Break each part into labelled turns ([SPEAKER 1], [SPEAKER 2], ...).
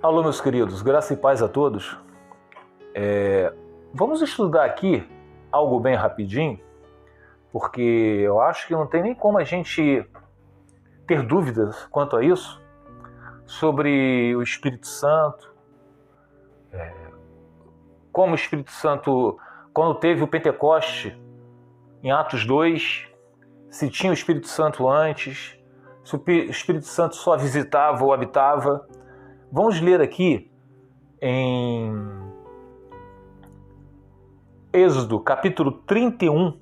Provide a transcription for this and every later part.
[SPEAKER 1] Alô, meus queridos, graça e paz a todos. Vamos estudar aqui algo bem rapidinho, porque eu acho que não tem nem como a gente ter dúvidas quanto a isso, sobre o Espírito Santo, como o Espírito Santo, quando teve o Pentecoste, em Atos 2, se tinha o Espírito Santo antes, se o Espírito Santo só visitava ou habitava. Vamos ler aqui em Êxodo, capítulo 31,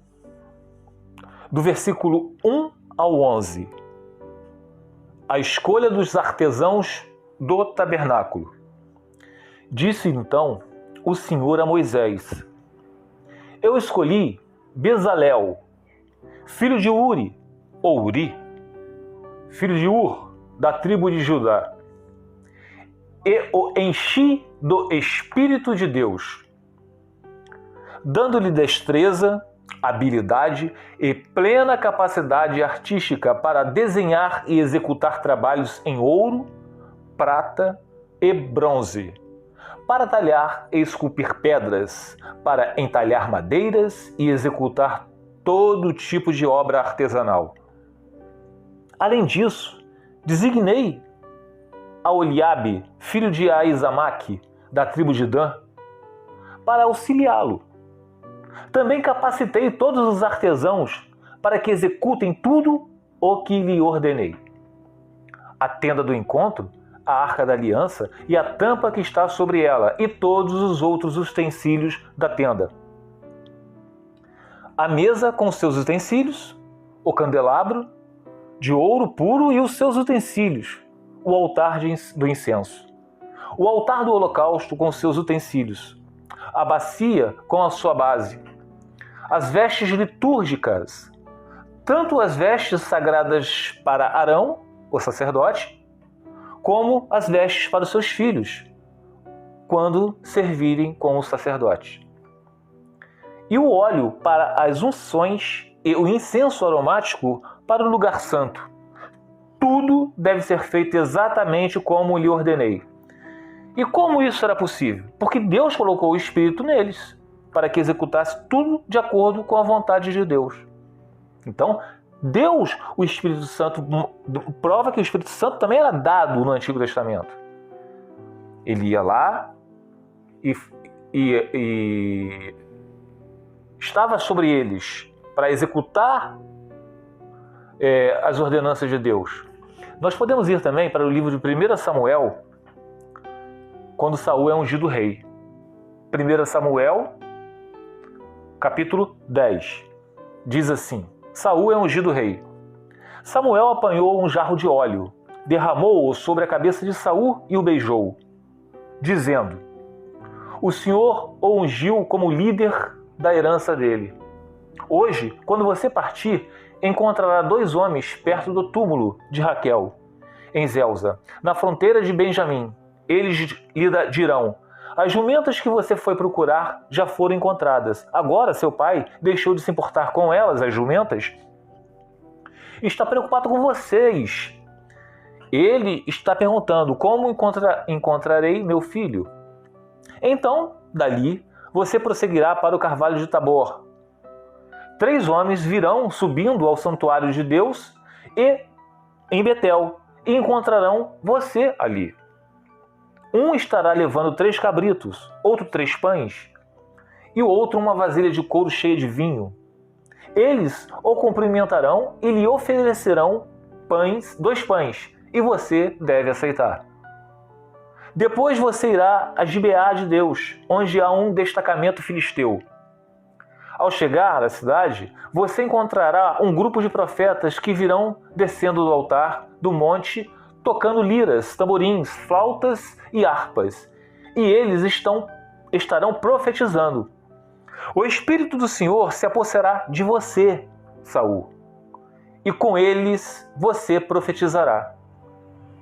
[SPEAKER 1] do versículo 1 ao 11. A escolha dos artesãos do tabernáculo. Disse então o Senhor a Moisés: Eu escolhi Bezalel, filho de Uri, ou Uri, filho de Ur, da tribo de Judá, e o enchi do Espírito de Deus, dando-lhe destreza, habilidade e plena capacidade artística para desenhar e executar trabalhos em ouro, prata e bronze, para talhar e esculpir pedras, para entalhar madeiras e executar todo tipo de obra artesanal. Além disso, designei a Oliabe, filho de Aizamaque, da tribo de Dan, para auxiliá-lo. Também capacitei todos os artesãos para que executem tudo o que lhe ordenei: a tenda do encontro, a arca da aliança e a tampa que está sobre ela, e todos os outros utensílios da tenda. A mesa com seus utensílios, o candelabro de ouro puro e os seus utensílios, o altar do incenso, o altar do holocausto com seus utensílios, a bacia com a sua base, as vestes litúrgicas, tanto as vestes sagradas para Arão, o sacerdote, como as vestes para os seus filhos, quando servirem com o sacerdote. E o óleo para as unções e o incenso aromático para o lugar santo. Tudo deve ser feito exatamente como lhe ordenei. E como isso era possível? Porque Deus colocou o Espírito neles, para que executasse tudo de acordo com a vontade de Deus. Então, Deus, o Espírito Santo, prova que o Espírito Santo também era dado no Antigo Testamento. Ele ia lá e estava sobre eles para executar as ordenanças de Deus. Nós podemos ir também para o livro de 1 Samuel, quando Saul é ungido rei. 1 Samuel, capítulo 10, diz assim: Saul é ungido rei. Samuel apanhou um jarro de óleo, derramou-o sobre a cabeça de Saul e o beijou, dizendo: O Senhor o ungiu como líder da herança dele. Hoje, quando você partir, encontrará 2 homens perto do túmulo de Raquel, em Zelza, na fronteira de Benjamim. Eles lhe dirão: As jumentas que você foi procurar já foram encontradas. Agora seu pai deixou de se importar com elas, as jumentas? Está preocupado com vocês. Ele está perguntando: Como encontrarei meu filho? Então, dali, você prosseguirá para o carvalho de Tabor. 3 homens virão subindo ao santuário de Deus e em Betel, e encontrarão você ali. Um estará levando 3 cabritos, outro 3 pães, e o outro uma vasilha de couro cheia de vinho. Eles o cumprimentarão e lhe oferecerão 2 pães, e você deve aceitar. Depois você irá a Gibeá de Deus, onde há um destacamento filisteu. Ao chegar à cidade, você encontrará um grupo de profetas que virão descendo do altar do monte, tocando liras, tamborins, flautas e harpas, e eles estarão profetizando. O Espírito do Senhor se apossará de você, Saul, e com eles você profetizará.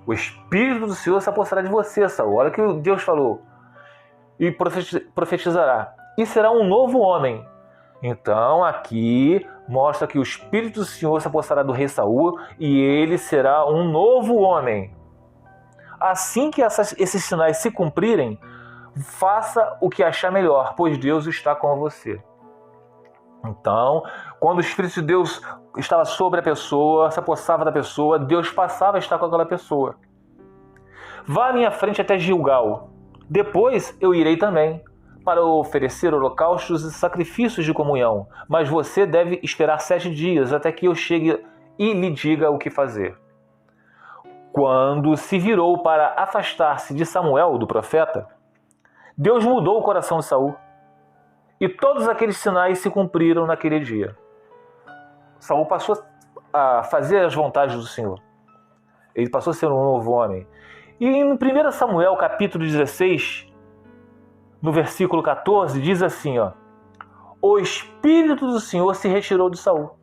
[SPEAKER 1] O Espírito do Senhor se apossará de você, Saul. Olha o que Deus falou. E profetizará. E será um novo homem. Então, aqui mostra que o Espírito do Senhor se apossará do rei Saul e ele será um novo homem. Assim que esses sinais se cumprirem, faça o que achar melhor, pois Deus está com você. Então, quando o Espírito de Deus estava sobre a pessoa, se apossava da pessoa, Deus passava a estar com aquela pessoa. Vá à minha frente até Gilgal. Depois eu irei também, para oferecer holocaustos e sacrifícios de comunhão. Mas você deve esperar 7 dias até que eu chegue e lhe diga o que fazer. Quando se virou para afastar-se de Samuel, do profeta, Deus mudou o coração de Saul. E todos aqueles sinais se cumpriram naquele dia. Saul passou a fazer as vontades do Senhor. Ele passou a ser um novo homem. E em 1 Samuel, capítulo 16, no versículo 14, diz assim, ó: o Espírito do Senhor se retirou de Saul.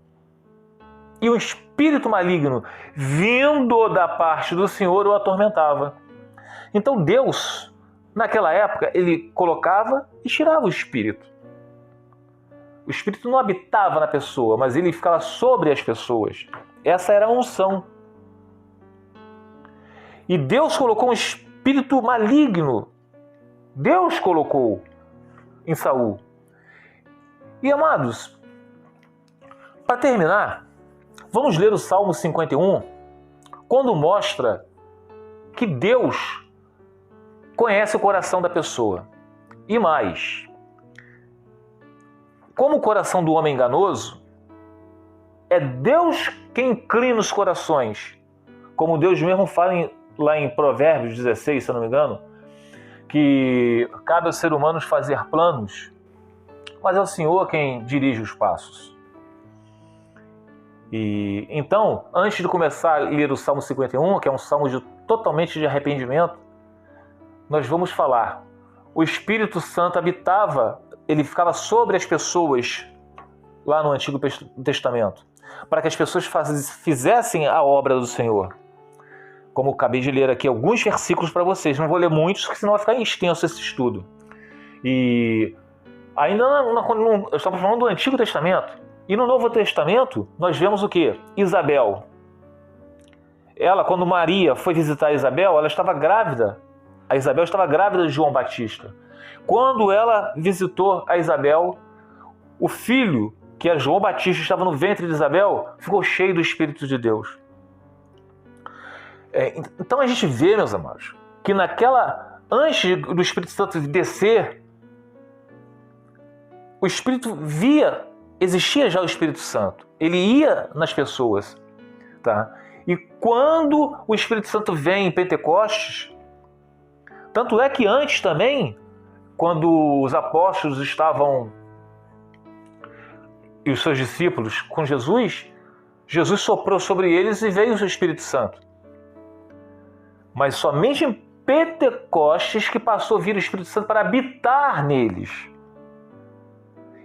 [SPEAKER 1] E um espírito maligno, vindo da parte do Senhor, o atormentava. Então Deus, naquela época, ele colocava e tirava o espírito. O espírito não habitava na pessoa, mas ele ficava sobre as pessoas. Essa era a unção. E Deus colocou um espírito maligno. Deus colocou em Saul. E amados, para terminar, vamos ler o Salmo 51, quando mostra que Deus conhece o coração da pessoa. E mais, como o coração do homem é enganoso, é Deus quem inclina os corações. Como Deus mesmo fala lá em Provérbios 16, se eu não me engano, que cabe ao ser humano fazer planos, mas é o Senhor quem dirige os passos. E então, antes de começar a ler o Salmo 51, que é um salmo totalmente de arrependimento, nós vamos falar. O Espírito Santo habitava, ele ficava sobre as pessoas lá no Antigo Testamento, para que as pessoas fizessem a obra do Senhor. Como eu acabei de ler aqui alguns versículos para vocês, não vou ler muitos, porque senão vai ficar extenso esse estudo. E ainda estamos falando do Antigo Testamento. E no Novo Testamento, nós vemos o quê? Isabel. Ela, quando Maria foi visitar Isabel, ela estava grávida. A Isabel estava grávida de João Batista. Quando ela visitou a Isabel, o filho, que era João Batista, estava no ventre de Isabel, ficou cheio do Espírito de Deus. Então a gente vê, meus amados, que antes do Espírito Santo descer, o Espírito existia já o Espírito Santo. Ele ia nas pessoas. Tá? E quando o Espírito Santo vem em Pentecostes, tanto é que antes também, quando os apóstolos estavam, e os seus discípulos com Jesus, Jesus soprou sobre eles e veio o Espírito Santo. Mas somente em Pentecostes que passou a vir o Espírito Santo para habitar neles.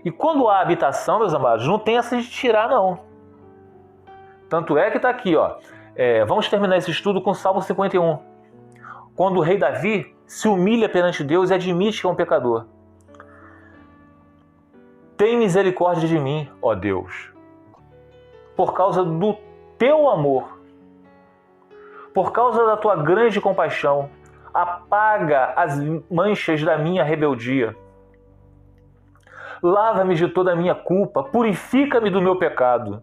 [SPEAKER 1] E quando há habitação, meus amados, não tem essa de tirar, não. Tanto é que está aqui, ó. Vamos terminar esse estudo com o Salmo 51. Quando o rei Davi se humilha perante Deus e admite que é um pecador. Tem misericórdia de mim, ó Deus, por causa do teu amor, por causa da tua grande compaixão, apaga as manchas da minha rebeldia. Lava-me de toda a minha culpa, purifica-me do meu pecado,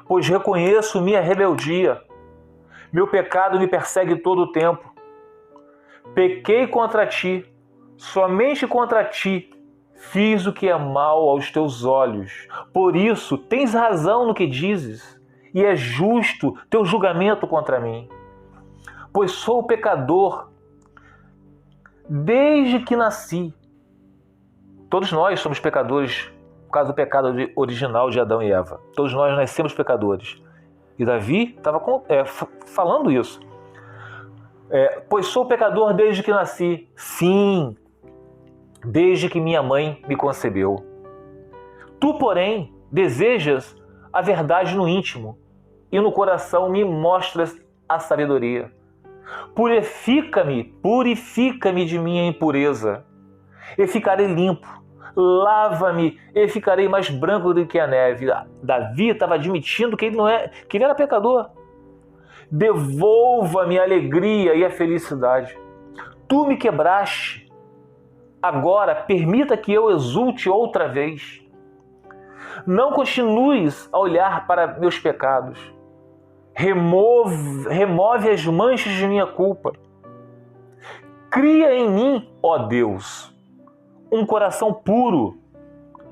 [SPEAKER 1] pois reconheço minha rebeldia. Meu pecado me persegue todo o tempo. Pequei contra ti, somente contra ti, fiz o que é mal aos teus olhos. Por isso, tens razão no que dizes, e é justo teu julgamento contra mim. Pois sou pecador desde que nasci. Todos nós somos pecadores por causa do pecado original de Adão e Eva. Todos nós nascemos pecadores. E Davi estava falando isso. Pois sou pecador desde que nasci. Sim, desde que minha mãe me concebeu. Tu, porém, desejas a verdade no íntimo e no coração me mostras a sabedoria. Purifica-me de minha impureza, e ficarei limpo. Lava-me, e ficarei mais branco do que a neve. Davi estava admitindo que ele era pecador. devolva-me a alegria e a felicidade. Tu me quebraste, agora permita que eu exulte outra vez. Não continues a olhar para meus pecados. Remove as manchas de minha culpa. Cria em mim, ó Deus, um coração puro.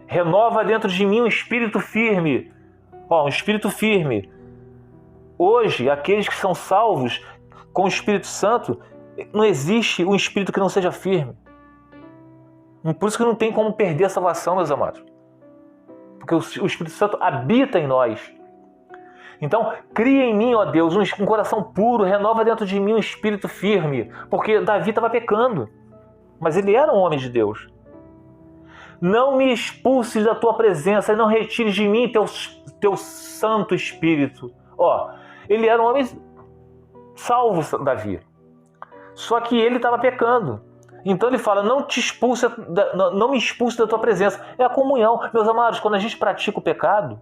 [SPEAKER 1] Renova dentro de mim um espírito firme. Um espírito firme. Hoje, aqueles que são salvos com o Espírito Santo, não existe um espírito que não seja firme. Por isso que não tem como perder a salvação, meus amados. Porque o Espírito Santo habita em nós. Então, cria em mim, ó Deus, um coração puro, renova dentro de mim um espírito firme. Porque Davi estava pecando, mas ele era um homem de Deus. Não me expulses da tua presença e não retires de mim teu Santo Espírito. Ele era um homem salvo, Davi. Só que ele estava pecando. Então ele fala, não me expulse da tua presença. É a comunhão. Meus amados, quando a gente pratica o pecado,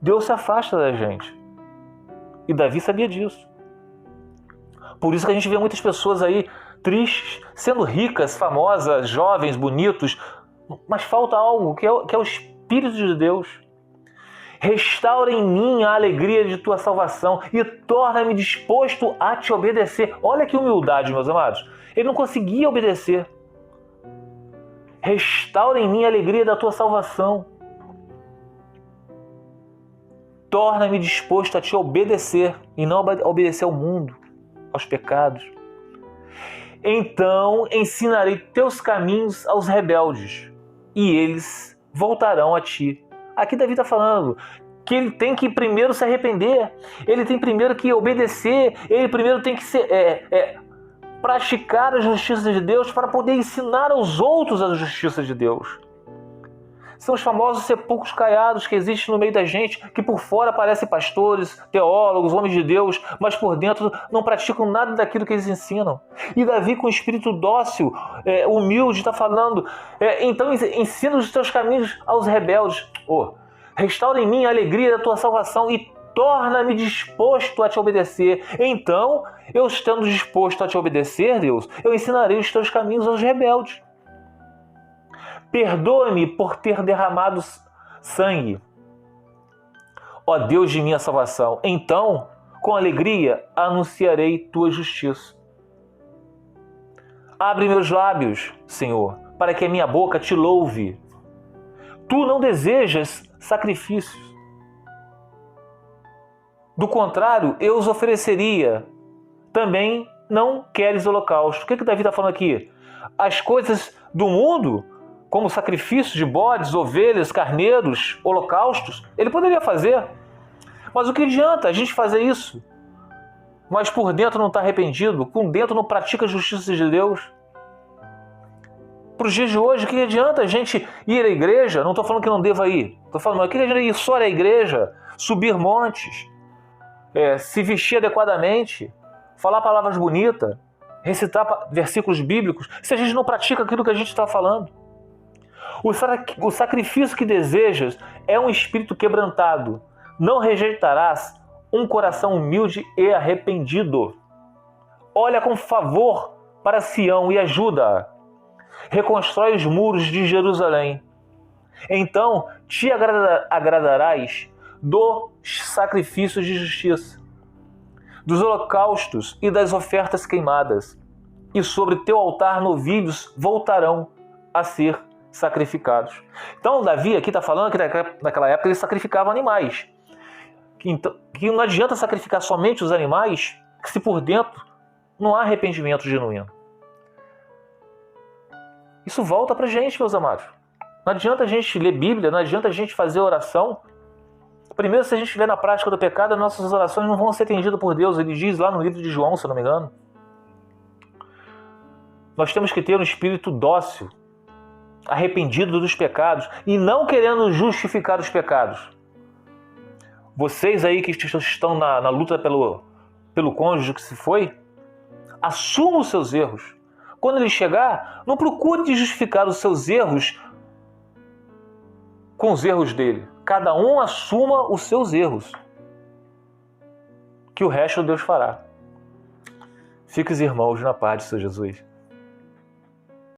[SPEAKER 1] Deus se afasta da gente. E Davi sabia disso. Por isso que a gente vê muitas pessoas aí tristes, sendo ricas, famosas, jovens, bonitos, mas falta algo, que é o Espírito de Deus. Restaura em mim a alegria de tua salvação e torna-me disposto a te obedecer. Olha que humildade, meus amados. Ele não conseguia obedecer. Restaura em mim a alegria da tua salvação. Torna-me disposto a te obedecer e não obedecer ao mundo, aos pecados. Então ensinarei teus caminhos aos rebeldes e eles voltarão a ti. Aqui Davi está falando que ele tem que primeiro se arrepender, ele tem primeiro que obedecer, ele primeiro tem que praticar a justiça de Deus para poder ensinar aos outros a justiça de Deus. São os famosos sepulcros caiados que existem no meio da gente, que por fora parecem pastores, teólogos, homens de Deus, mas por dentro não praticam nada daquilo que eles ensinam. E Davi, com espírito dócil, humilde, está falando, então ensina os teus caminhos aos rebeldes. Restaura em mim a alegria da tua salvação e torna-me disposto a te obedecer. Então, eu estando disposto a te obedecer, Deus, eu ensinarei os teus caminhos aos rebeldes. Perdoa-me por ter derramado sangue, ó Deus de minha salvação. Então, com alegria, anunciarei tua justiça. Abre meus lábios, Senhor, para que a minha boca te louve. Tu não desejas sacrifícios. Do contrário, eu os ofereceria. Também não queres holocausto. O que Davi está falando aqui? As coisas do mundo, como sacrifício de bodes, ovelhas, carneiros, holocaustos, ele poderia fazer. Mas o que adianta a gente fazer isso? Mas por dentro não está arrependido, por dentro não pratica a justiça de Deus. Para os dias de hoje, o que adianta a gente ir à igreja? Não estou falando que não deva ir. Estou falando, o que adianta ir só à igreja, subir montes, se vestir adequadamente, falar palavras bonitas, recitar versículos bíblicos, se a gente não pratica aquilo que a gente está falando? O sacrifício que desejas é um espírito quebrantado. Não rejeitarás um coração humilde e arrependido. Olha com favor para Sião e ajuda-a. Reconstrói os muros de Jerusalém. Então te agradarás dos sacrifícios de justiça, dos holocaustos e das ofertas queimadas. E sobre teu altar novilhos voltarão a ser sacrificados. Então Davi aqui está falando que naquela época ele sacrificava animais. Que não adianta sacrificar somente os animais, que se por dentro não há arrependimento genuíno. Isso volta para a gente, meus amados. Não adianta a gente ler Bíblia, não adianta a gente fazer oração. Primeiro, se a gente estiver na prática do pecado, as nossas orações não vão ser atendidas por Deus. Ele diz lá no livro de João, se eu não me engano. Nós temos que ter um espírito dócil, arrependido dos pecados e não querendo justificar os pecados. Vocês aí que estão na luta pelo cônjuge que se foi, assumam os seus erros. Quando ele chegar, não procure justificar os seus erros com os erros dele. Cada um assuma os seus erros. que o resto Deus fará. Fique os irmãos na paz de Senhor Jesus.